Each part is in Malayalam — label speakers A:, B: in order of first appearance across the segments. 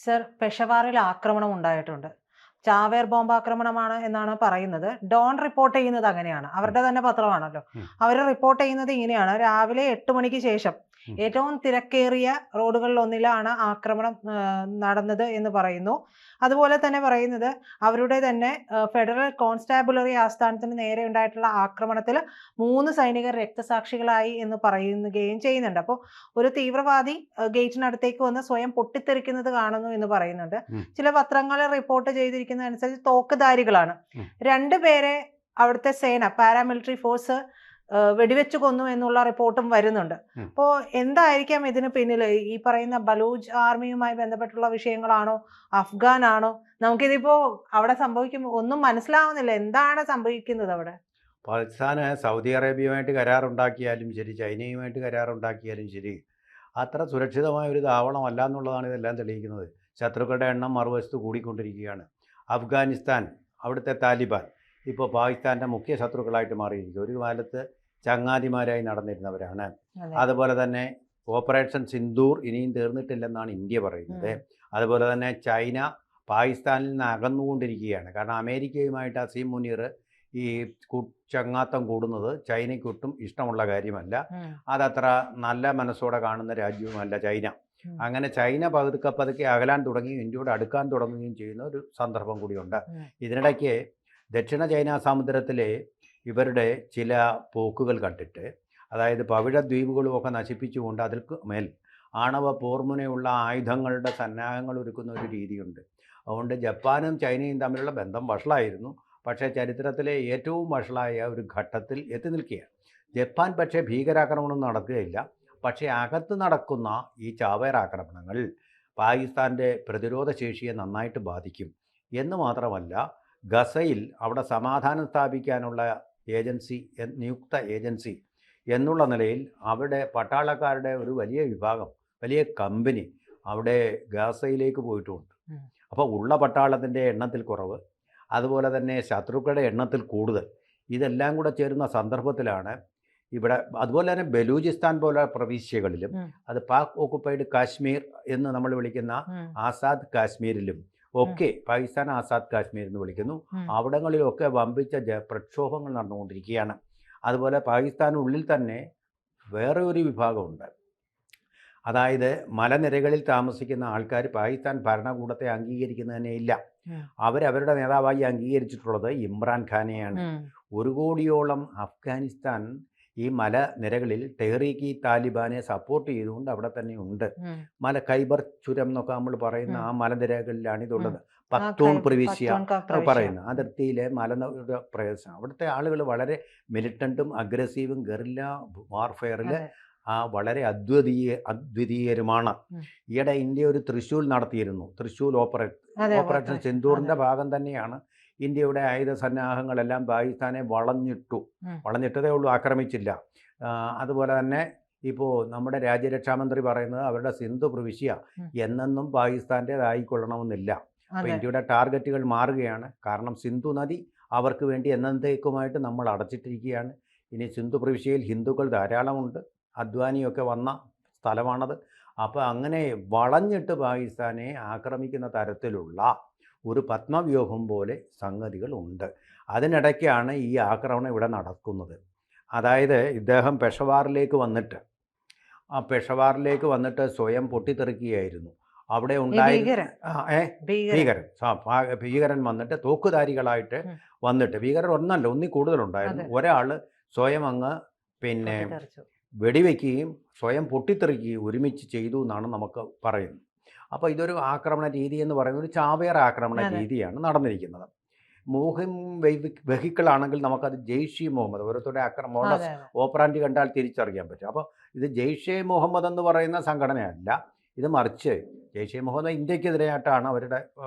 A: സർ, പെഷവാറിൽ ആക്രമണം ഉണ്ടായിട്ടുണ്ട്. ചാവേർ ബോംബാക്രമണമാണ് എന്നാണ് പറയുന്നത്. ഡോൺ റിപ്പോർട്ട് ചെയ്യുന്നത് അങ്ങനെയാണ്. അവരുടെ തന്നെ പത്രമാണല്ലോ. അവർ റിപ്പോർട്ട് ചെയ്യുന്നത് ഇങ്ങനെയാണ്: രാവിലെ 8 മണിക്ക് ശേഷം ഏറ്റവും തിരക്കേറിയ റോഡുകളിലൊന്നിലാണ് ആക്രമണം നടന്നത് എന്ന് പറയുന്നു. അതുപോലെ തന്നെ പറയുന്നത് അവരുടെ തന്നെ ഫെഡറൽ കോൺസ്റ്റാബുലറി ആസ്ഥാനത്തിന് നേരെ ഉണ്ടായിട്ടുള്ള ആക്രമണത്തിൽ 3 സൈനികർ രക്തസാക്ഷികളായി എന്ന് പറയുകയും ചെയ്യുന്നുണ്ട്. അപ്പോൾ ഒരു തീവ്രവാദി ഗേറ്റിനടുത്തേക്ക് വന്ന് സ്വയം പൊട്ടിത്തെറിക്കുന്നത് കാണുന്നു എന്ന് പറയുന്നുണ്ട്. ചില പത്രങ്ങൾ റിപ്പോർട്ട് ചെയ്തിരിക്കുന്ന അനുസരിച്ച് തോക്കുധാരികളാണ്. 2 പേരെ അവിടുത്തെ സേന, പാരാമിലിറ്ററി ഫോഴ്സ് വെടിവെച്ചു കൊന്നു എന്നുള്ള റിപ്പോർട്ടും വരുന്നുണ്ട്. അപ്പോൾ എന്തായിരിക്കാം ഇതിന് പിന്നിൽ? ഈ പറയുന്ന ബലൂച്ച് ആർമിയുമായി ബന്ധപ്പെട്ടുള്ള വിഷയങ്ങളാണോ, അഫ്ഗാൻ ആണോ? നമുക്കിതിപ്പോ അവിടെ ഒന്നും മനസ്സിലാവുന്നില്ല. എന്താണ് സംഭവിക്കുന്നത് അവിടെ?
B: പാകിസ്ഥാന് സൗദി അറേബ്യയുമായിട്ട് കരാറുണ്ടാക്കിയാലും ശരി, ചൈനയുമായിട്ട് കരാറുണ്ടാക്കിയാലും ശരി, അത്ര സുരക്ഷിതമായ ഒരു താവളമല്ല എന്നുള്ളതാണ് ഇതെല്ലാം തെളിയിക്കുന്നത്. ശത്രുക്കളുടെ എണ്ണം മറുവശത്ത് കൂടിക്കൊണ്ടിരിക്കുകയാണ്. അഫ്ഗാനിസ്ഥാൻ, അവിടുത്തെ താലിബാൻ ഇപ്പോൾ പാകിസ്ഥാൻ്റെ മുഖ്യ ശത്രുക്കളായിട്ട് മാറിയിരിക്കും. ഒരു കാലത്ത് ചങ്ങാതിമാരായി നടന്നിരുന്നവരാണ്. അതുപോലെ തന്നെ ഓപ്പറേഷൻ സിന്ദൂർ ഇനിയും തീർന്നിട്ടില്ലെന്നാണ് ഇന്ത്യ പറയുന്നത്. അതുപോലെ തന്നെ ചൈന പാകിസ്ഥാനിൽ നിന്ന് അകന്നുകൊണ്ടിരിക്കുകയാണ്. കാരണം അമേരിക്കയുമായിട്ട് അസീം മുനീർ ഈ ചങ്ങാത്തം കൂടുന്നത് ചൈനയ്ക്കൊട്ടും ഇഷ്ടമുള്ള കാര്യമല്ല. അതത്ര നല്ല മനസ്സോടെ കാണുന്ന രാജ്യവുമല്ല ചൈന. അങ്ങനെ ചൈന പതുക്കെ അകലാൻ തുടങ്ങി, ഇന്ത്യയോട് അടുക്കാൻ തുടങ്ങുകയും ചെയ്യുന്ന ഒരു സന്ദർഭം കൂടിയുണ്ട്. ഇതിനിടയ്ക്ക് ദക്ഷിണ ചൈന സമുദ്രത്തിലെ ഇവരുടെ ചില പോക്കുകൾ കണ്ടിട്ട്, അതായത് പവിഴ ദ്വീപുകളുമൊക്കെ നശിപ്പിച്ചുകൊണ്ട് അതിൽക്ക് മേൽ ആണവ പോർമുനയുള്ള ആയുധങ്ങളുടെ സന്നാഹങ്ങൾ ഒരുക്കുന്ന ഒരു രീതിയുണ്ട്. അതുകൊണ്ട് ജപ്പാനും ചൈനയും തമ്മിലുള്ള ബന്ധം വഷളായിരുന്നു. പക്ഷേ ചരിത്രത്തിലെ ഏറ്റവും വഷളായ ഒരു ഘട്ടത്തിൽ എത്തി നിൽക്കുകയാണ്. ജപ്പാൻ പക്ഷേ ഭീകരാക്രമണം നടക്കുകയില്ല. പക്ഷേ അകത്ത് നടക്കുന്ന ഈ ചാവേർ ആക്രമണങ്ങൾ പാകിസ്ഥാൻ്റെ പ്രതിരോധ ശേഷിയെ നന്നായിട്ട് ബാധിക്കും എന്ന് മാത്രമല്ല, ഗസയിൽ അവിടെ സമാധാനം സ്ഥാപിക്കാനുള്ള ഏജൻസി, നിയുക്ത ഏജൻസി എന്നുള്ള നിലയിൽ അവിടെ പട്ടാളക്കാരുടെ ഒരു വലിയ വിഭാഗം, വലിയ കമ്പനി അവിടെ ഗാസയിലേക്ക് പോയിട്ടുമുണ്ട്. അപ്പോൾ ഉള്ള പട്ടാളത്തിൻ്റെ എണ്ണത്തിൽ കുറവ്, അതുപോലെ തന്നെ ശത്രുക്കളുടെ എണ്ണത്തിൽ കൂടുതൽ, ഇതെല്ലാം കൂടെ ചേരുന്ന സന്ദർഭത്തിലാണ് ഇവിടെ. അതുപോലെ തന്നെ ബലൂചിസ്ഥാൻ പോലെ പ്രവിശ്യകളിലും, അത് പാക് ഓക്കുപ്പൈഡ് കാശ്മീർ എന്ന് നമ്മൾ വിളിക്കുന്ന ആസാദ് കാശ്മീരിലും ഒക്കെ, പാകിസ്ഥാൻ ആസാദ് കാശ്മീർ എന്ന് വിളിക്കുന്നു, അവിടങ്ങളിലൊക്കെ വമ്പിച്ച പ്രക്ഷോഭങ്ങൾ നടന്നുകൊണ്ടിരിക്കുകയാണ്. അതുപോലെ പാകിസ്ഥാനുള്ളിൽ തന്നെ വേറെ ഒരു വിഭാഗമുണ്ട്. അതായത് മലനിരകളിൽ താമസിക്കുന്ന ആൾക്കാർ പാകിസ്ഥാൻ ഭരണകൂടത്തെ അംഗീകരിക്കുന്നതന്നെ ഇല്ല. അവരവരുടെ നേതാവായി അംഗീകരിച്ചിട്ടുള്ളത് ഇമ്രാൻഖാനെയാണ്. 1 കോടിയോളം അഫ്ഗാനിസ്ഥാൻ ഈ മലനിരകളിൽ ടെഹ്രീക്ക് താലിബാനെ സപ്പോർട്ട് ചെയ്തുകൊണ്ട് അവിടെ തന്നെ ഉണ്ട്. ഖൈബർ ചുരം എന്നൊക്കെ നമ്മൾ പറയുന്ന ആ മലനിരകളിലാണ് ഇതുള്ളത്. പക്തൂൺ പ്രവിശ്യ പറയുന്ന അതിർത്തിയിലെ പ്രദേശം. അവിടുത്തെ ആളുകൾ വളരെ മിലിറ്റൻറ്റും അഗ്രസീവും ഗറില്ല വാർഫെയറിൽ വളരെ അദ്വിതീയരുമാണ്. ഈയിടെ ഇന്ത്യ ഒരു തൃശ്ശൂൽ നടത്തിയിരുന്നു. തൃശ്ശൂൽ ഓപ്പറേഷൻ സിന്ദൂറിൻ്റെ ഭാഗം തന്നെയാണ്. ഇന്ത്യയുടെ ആയുധ സന്നാഹങ്ങളെല്ലാം പാകിസ്ഥാനെ വളഞ്ഞിട്ടതേ ഉള്ളൂ, ആക്രമിച്ചില്ല. അതുപോലെ തന്നെ ഇപ്പോൾ നമ്മുടെ രാജ്യരക്ഷാമന്ത്രി പറയുന്നത് അവരുടെ സിന്ധു പ്രവിശ്യ എന്നെന്നും പാകിസ്ഥാൻ്റേതായിക്കൊള്ളണമെന്നില്ല. അപ്പോൾ ഇന്ത്യയുടെ ടാർഗറ്റുകൾ മാറുകയാണ്. കാരണം സിന്ധു നദി അവർക്ക് വേണ്ടി എന്നേക്കുമായിട്ട് നമ്മൾ അടച്ചിട്ടിരിക്കുകയാണ്. ഇനി സിന്ധു പ്രവിശ്യയിൽ ഹിന്ദുക്കൾ ധാരാളമുണ്ട്, അദ്വാനിയൊക്കെ വന്ന സ്ഥലമാണത്. അപ്പോൾ അങ്ങനെ വളഞ്ഞിട്ട് പാകിസ്ഥാനെ ആക്രമിക്കുന്ന തരത്തിലുള്ള ഒരു പത്മവ്യൂഹം പോലെ സംഗതികൾ ഉണ്ട്. അതിനിടയ്ക്കാണ് ഈ ആക്രമണം ഇവിടെ നടക്കുന്നത്. അതായത് ഇദ്ദേഹം പെഷവാറിലേക്ക് വന്നിട്ട് സ്വയം പൊട്ടിത്തെറിക്കുകയായിരുന്നു. അവിടെ ഭീകരൻ വന്നിട്ട് തോക്കുധാരികളായിട്ട് വന്നിട്ട്, ഭീകരർ ഒന്നല്ല, ഒന്നിൽ കൂടുതലുണ്ടായിരുന്നു. ഒരാൾ സ്വയം അങ്ങ് വെടിവെക്കുകയും സ്വയം പൊട്ടിത്തെറിക്കുകയും ഒരുമിച്ച് ചെയ്തു എന്നാണ് നമുക്ക് പറയുന്നത്. അപ്പോൾ ഇതൊരു ആക്രമണ രീതി എന്ന് പറയുന്നത് ഒരു ചാവേർ ആക്രമണ രീതിയാണ് നടന്നിരിക്കുന്നത്. വെഹിക്കിളാണെങ്കിൽ നമുക്കത് ജെയ്ഷെ മുഹമ്മദ്, ഓരോരുത്തരുടെ ആക്രമണ ഓപ്പറാൻഡി കണ്ടാൽ തിരിച്ചറിയാൻ പറ്റും. അപ്പോൾ ഇത് ജെയ്ഷെ മുഹമ്മദ് എന്ന് പറയുന്ന സംഘടനയല്ല, ഇത് മറിച്ച് ജെയ്ഷെ മുഹമ്മദ് ഇന്ത്യക്കെതിരെയായിട്ടാണ് അവരുടെ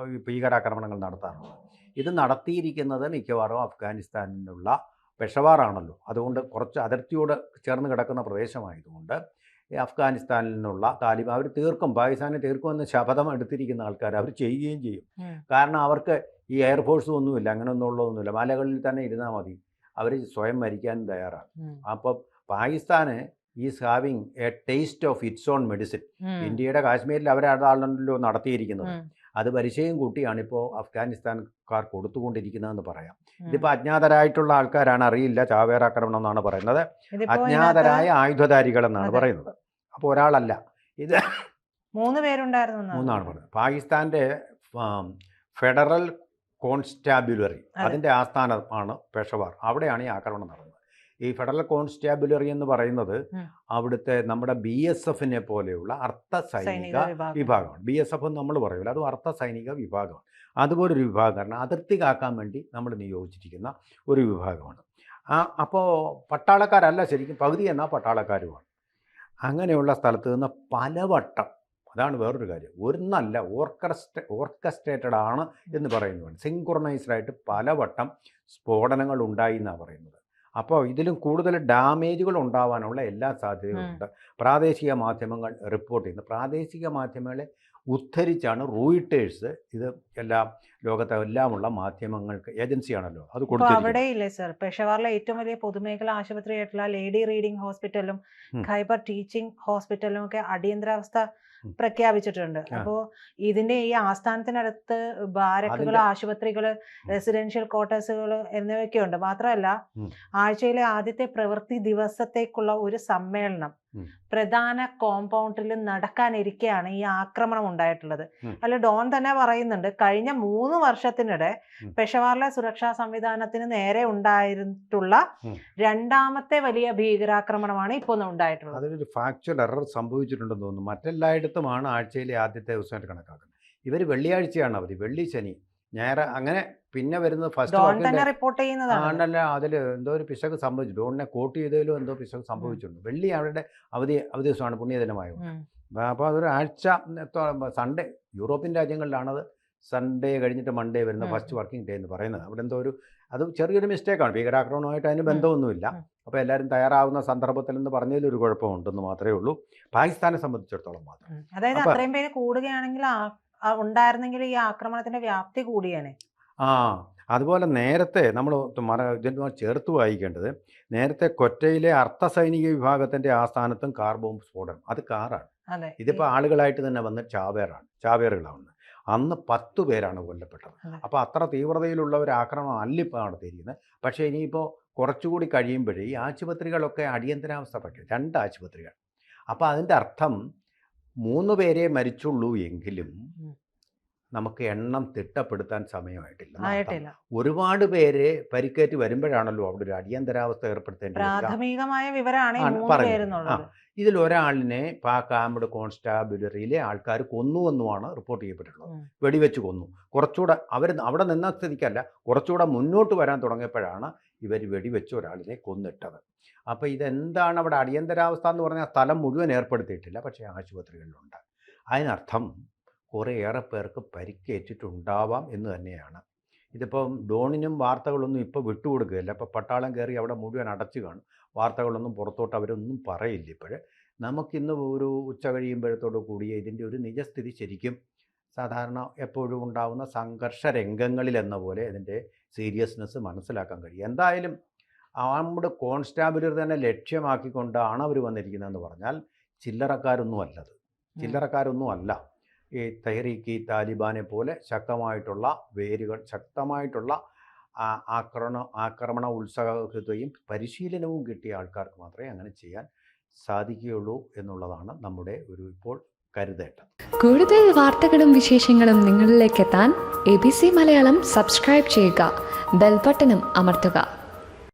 B: ഭീകരാക്രമണങ്ങൾ നടത്താറുള്ളത്. ഇത് നടത്തിയിരിക്കുന്നത് മിക്കവാറും അഫ്ഗാനിസ്ഥാനിലുള്ള പെഷവാറാണല്ലോ. അതുകൊണ്ട് കുറച്ച് അതിർത്തിയോട് ചേർന്ന് കിടക്കുന്ന പ്രദേശമായതുകൊണ്ട് അഫ്ഗാനിസ്ഥാനിൽ നിന്നുള്ള താലിബാൻ അവർ പാകിസ്ഥാനെ തീർക്കുമെന്ന് ശപഥം എടുത്തിരിക്കുന്ന ആൾക്കാർ അവർ ചെയ്യുകയും ചെയ്യും. കാരണം അവർക്ക് ഈ എയർഫോഴ്സും ഒന്നുമില്ല, മലകളിൽ തന്നെ ഇരുന്നാൽ മതി, അവർ സ്വയം മരിക്കാനും തയ്യാറാണ്. അപ്പോൾ പാകിസ്ഥാന് is having A taste of its on medicine.
A: ഉം.
B: ഇന്ത്യയുടെ കാശ്മീരിൽ അവരതാണല്ലോ നടത്തിയിരിക്കുന്നത്.
A: ഉം.
B: അത് പരിചയം കൂട്ടിയാണ് ഇപ്പോൾ അഫ്ഗാനിസ്ഥാൻകാർ കൊടുത്തുകൊണ്ടിരിക്കുന്നതെന്ന് പറയാം.
A: ഉം.
B: ഇതിപ്പോൾ അജ്ഞാതരായിട്ടുള്ള ആൾക്കാരാണ്, അറിയില്ല, ചാവേർ ആക്രമണം എന്നാണ് പറയുന്നത്.
A: ഇതിപ്പോ
B: അജ്ഞാതരായ ആയുധധാരികൾ എന്നാണ്
A: അതെ.
B: പറയുന്നത്. അപ്പോൾ ഒരാളല്ല, ഇത്
A: 3 പേരുണ്ടായിരുന്നു എന്നാണ്
B: മൂന്നാണ് പറയുന്നത്. പാകിസ്ഥാൻ്റെ ഫെഡറൽ കോൺസ്റ്റാബുലറി,
A: അതെ.
B: അതിൻ്റെ ആസ്ഥാനമാണ് പെഷവാർ. അവിടെയാണ് ഈ ആക്രമണം നടന്നത്. ഈ ഫെഡറൽ കോൺസ്റ്റാബുലറി എന്ന് പറയുന്നത്
A: ഉം.
B: അവിടുത്തെ നമ്മുടെ BSFനെ പോലെയുള്ള അർദ്ധ
A: സൈനിക
B: സൈനിക
A: വിഭാഗം.
B: വിഭാഗമാണ്. BSF എന്ന് നമ്മൾ പറയില്ല, അതും അർദ്ധ സൈനിക വിഭാഗമാണ്. അതുപോലൊരു വിഭാഗമാണ്, അതിർത്തി കാക്കാൻ വേണ്ടി നമ്മൾ നിയോഗിച്ചിരിക്കുന്ന ഒരു വിഭാഗമാണ്. അപ്പോൾ പട്ടാളക്കാരല്ല ശരിക്കും, പകുതി എന്നാൽ പട്ടാളക്കാരുമാണ്. അങ്ങനെയുള്ള സ്ഥലത്ത് നിന്ന് പലവട്ടം, അതാണ് വേറൊരു കാര്യം, ഒന്നല്ല, ഓർക്കസ്ട്രേറ്റഡ് ആണ് എന്ന് പറയുന്നതാണ്, സിങ്ക്രണൈസ്ഡ് ആയിട്ട് പലവട്ടം സ്ഫോടനങ്ങൾ ഉണ്ടായി എന്നാണ് പറയുന്നത്. അപ്പോൾ ഇതിലും കൂടുതൽ ഡാമേജുകൾ ഉണ്ടാവാനുള്ള എല്ലാ സാധ്യതകളുമുണ്ട്. പ്രാദേശിക മാധ്യമങ്ങൾ റിപ്പോർട്ട് ചെയ്യുന്നു. പ്രാദേശിക മാധ്യമങ്ങളെ ഉദ്ധരിച്ചാണ് റോയിട്ടേഴ്സ് ഇത് ലോകത്തെ എല്ലാമുള്ള മാധ്യമങ്ങൾക്ക് ഏജൻസിയാണല്ലോ അത്
A: ഇപ്പൊ
B: കൊടുത്തിരിക്കുന്നത്.
A: അവിടെ ഇല്ലേ സർ, പെഷവാറിലെ ഏറ്റവും വലിയ പൊതുമേഖലാ ആശുപത്രിയായിട്ടുള്ള ലേഡി റീഡിംഗ് ഹോസ്പിറ്റലും
B: ഉം.
A: ഖൈബർ ടീച്ചിങ് ഹോസ്പിറ്റലും ഒക്കെ അടിയന്തരാവസ്ഥ
B: ഉം.
A: പ്രഖ്യാപിച്ചിട്ടുണ്ട്.
B: ആ.
A: അപ്പോ ഇതിന്റെ ഈ ആസ്ഥാനത്തിനടുത്ത് ബാരക്കുകൾ,
B: അതിന്റെ-
A: ആശുപത്രികള്, റെസിഡൻഷ്യൽ ക്വാർട്ടേഴ്സുകൾ എന്നിവയൊക്കെ ഉണ്ട്. മാത്രമല്ല,
B: ഉം.
A: ആഴ്ചയിലെ ആദ്യത്തെ പ്രവൃത്തി ദിവസത്തേക്കുള്ള ഒരു സമ്മേളനം
B: ഉം.
A: പ്രധാന കോമ്പൗണ്ടിൽ നടക്കാനിരിക്കെയാണ് ഈ ആക്രമണം ഉണ്ടായിട്ടുള്ളത്.
B: ഉം.
A: അല്ല, ഡോൺ തന്നെ പറയുന്നുണ്ട്, കഴിഞ്ഞ 3 വർഷത്തിനിടെ
B: ഉം.
A: പെഷവാറിലെ സുരക്ഷാ സംവിധാനത്തിന് നേരെ ഉണ്ടായിട്ടുള്ള
B: ഉം.
A: രണ്ടാമത്തെ വലിയ ഭീകരാക്രമണമാണ് ഇപ്പോൾ ഉണ്ടായിട്ടുള്ളത്.
B: അതിലൊരു ഫാക്ച്വൽ എറർ സംഭവിച്ചിട്ടുണ്ടെന്ന് തോന്നുന്നു. മറ്റെല്ലായിടത്തുമാണ് ആഴ്ചയിലെ ആദ്യത്തെ ദിവസമായിട്ട് കണക്കാക്കുന്നത്. ഇവർ വെള്ളിയാഴ്ചയാണ് അവധി, വെള്ളി, ശനി, ഞായർ, അങ്ങനെ പിന്നെ വരുന്നത് ഫസ്റ്റ്
A: ഡോൺ
B: വർക്കിംഗ്
A: തന്നെ
B: ഡേ
A: റിപ്പോർട്ട് ചെയ്യുന്നതാണ്.
B: ആണല്ല. അതിൽ എന്തോ ഒരു പിശക് സംഭവിച്ചു, ഡോണിനെ കോട്ട് ചെയ്തതിലും എന്തോ പിശക് സംഭവിച്ചിട്ടുണ്ട്. വെള്ളി അവരുടെ അവധി ദിവസമാണ്, പുണ്യദിനമായത്. അപ്പോൾ അതൊരു ആഴ്ച, സൺഡേ, യൂറോപ്യൻ രാജ്യങ്ങളിലാണത് സൺഡേ കഴിഞ്ഞിട്ട് മൺഡേ വരുന്ന
A: ഉം.
B: ഫസ്റ്റ് വർക്കിംഗ് ഡേ എന്ന് പറയുന്നത്. അവിടെ എന്തോ അത് ചെറിയൊരു മിസ്റ്റേക്കാണ്, ഭീകരാക്രമണമായിട്ട് അതിന് ബന്ധമൊന്നുമില്ല.
A: ഉം.
B: അപ്പോൾ എല്ലാവരും തയ്യാറാവുന്ന സന്ദർഭത്തിൽ എന്ന് പറഞ്ഞതിലൊരു കുഴപ്പമുണ്ടെന്ന് മാത്രമേ ഉള്ളൂ, പാകിസ്ഥാനെ സംബന്ധിച്ചിടത്തോളം മാത്രം.
A: അതായത്
B: അപ്പൊ-
A: അത്രയും പേര് കൂടുകയാണെങ്കിൽ ഉണ്ടായിരുന്നെങ്കിൽ ഈ ആക്രമണത്തിന്റെ വ്യാപ്തി കൂടിയാണ്.
B: അതുപോലെ നേരത്തെ നമ്മൾ ഇതിനോട് ചേർത്ത് വായിക്കേണ്ടത്, നേരത്തെ കൊറ്റയിലെ അർദ്ധസൈനിക വിഭാഗത്തിൻ്റെ ആസ്ഥാനത്തും കാർ ബോംബ് സ്ഫോടനം, അത് കാറാണ്.
A: അതെ.
B: ഇതിപ്പോൾ ആളുകളായിട്ട് തന്നെ വന്ന് ചാവേറുകളാണ്. അന്ന് 10 പേരാണ് കൊല്ലപ്പെട്ടത്.
A: അതെ.
B: അപ്പോൾ അത്ര തീവ്രതയിലുള്ള ഒരു ആക്രമണം അല്ല ഇപ്പോൾ നടത്തിയിരിക്കുന്നത്. പക്ഷേ ഇനിയിപ്പോൾ കുറച്ചുകൂടി കഴിയുമ്പോഴേ ഈ ആശുപത്രികളൊക്കെ അടിയന്തരാവസ്ഥ പ്രഖ്യാപിക്കും, 2 ആശുപത്രികൾ. അപ്പോൾ അതിൻ്റെ അർത്ഥം 3 പേരെ മരിച്ചുള്ളൂ എങ്കിലും
A: ഉം.
B: നമുക്ക് എണ്ണം തിട്ടപ്പെടുത്താൻ സമയമായിട്ടില്ല.
A: ആയിട്ടില്ല.
B: ഒരുപാട് പേര് പരിക്കേറ്റ് വരുമ്പോഴാണല്ലോ അവിടെ ഒരു അടിയന്തരാവസ്ഥ ഏർപ്പെടുത്തേണ്ടി വരിക.
A: പ്രാഥമികമായ വിവരമാണ് ഈ
B: ആണ്
A: 3
B: പറയുന്നത്.
A: പേരെന്നുള്ളത്.
B: ഇതിൽ ഒരാളിനെ പാക്കാമ്പട് കോൺസ്റ്റാബുലറിയിലെ ആൾക്കാർ കൊന്നുവെന്നുമാണ് റിപ്പോർട്ട് ചെയ്യപ്പെട്ടിട്ടുള്ളത്.
A: ഉം.
B: വെടിവെച്ച് കൊന്നു. കുറച്ചുകൂടെ അവിടെ നിന്ന സ്ഥിതിക്കല്ല, കുറച്ചുകൂടെ മുന്നോട്ട് വരാൻ തുടങ്ങിയപ്പോഴാണ് ഇവർ വെടിവെച്ച് ഒരാളിനെ കൊന്നിട്ടത്. അപ്പോൾ ഇതെന്താണ്, അവിടെ അടിയന്തരാവസ്ഥ എന്ന് പറഞ്ഞാൽ സ്ഥലം മുഴുവൻ ഏർപ്പെടുത്തിയിട്ടില്ല, പക്ഷേ ആശുപത്രികളിലുണ്ട്. അതിനർത്ഥം കുറേയേറെ പേർക്ക് പരിക്കേറ്റിട്ടുണ്ടാവാം എന്ന് തന്നെയാണ്. ഇതിപ്പം ഡോണിനും വാർത്തകളൊന്നും ഇപ്പോൾ വിട്ടുകൊടുക്കുകയില്ല. ഇപ്പോൾ പട്ടാളം കയറി അവിടെ മുഴുവൻ അടച്ചു കാണും, വാർത്തകളൊന്നും പുറത്തോട്ട് അവരൊന്നും പറയില്ല. ഇപ്പോഴേ നമുക്കിന്ന് ഒരു ഉച്ച കഴിയുമ്പോഴത്തോടു കൂടിയ ഇതിൻ്റെ ഒരു നിജസ്ഥിതി ശരിക്കും സാധാരണ എപ്പോഴും ഉണ്ടാകുന്ന സംഘർഷ രംഗങ്ങളിലെന്ന പോലെ ഇതിൻ്റെ സീരിയസ്നെസ് മനസ്സിലാക്കാൻ കഴിയും. എന്തായാലും നമ്മുടെ കോൺസ്റ്റാബുലറി തന്നെ ലക്ഷ്യമാക്കിക്കൊണ്ടാണ് അവർ വന്നിരിക്കുന്നതെന്ന് പറഞ്ഞാൽ ചില്ലറക്കാരൊന്നും അല്ലത്, ചില്ലറക്കാരൊന്നും അല്ല. ഈ തെഹ്രീക്ക് താലിബാനെ പോലെ ശക്തമായിട്ടുള്ള വേരുകൾ, ശക്തമായിട്ടുള്ള ആക്രമണ ഉത്സാഹത്തെയും പരിശീലനവും കിട്ടിയ ആൾക്കാർക്ക് മാത്രമേ അങ്ങനെ ചെയ്യാൻ സാധിക്കുകയുള്ളൂ എന്നുള്ളതാണ് നമ്മുടെ ഒരു ഇപ്പോൾ കരുതേണ്ടത്.
C: കൂടുതൽ വാർത്തകളും വിശേഷങ്ങളും നിങ്ങളിലേക്ക് എത്താൻ ABC മലയാളം സബ്സ്ക്രൈബ് ചെയ്യുക, ബെൽബട്ടനും അമർത്തുക.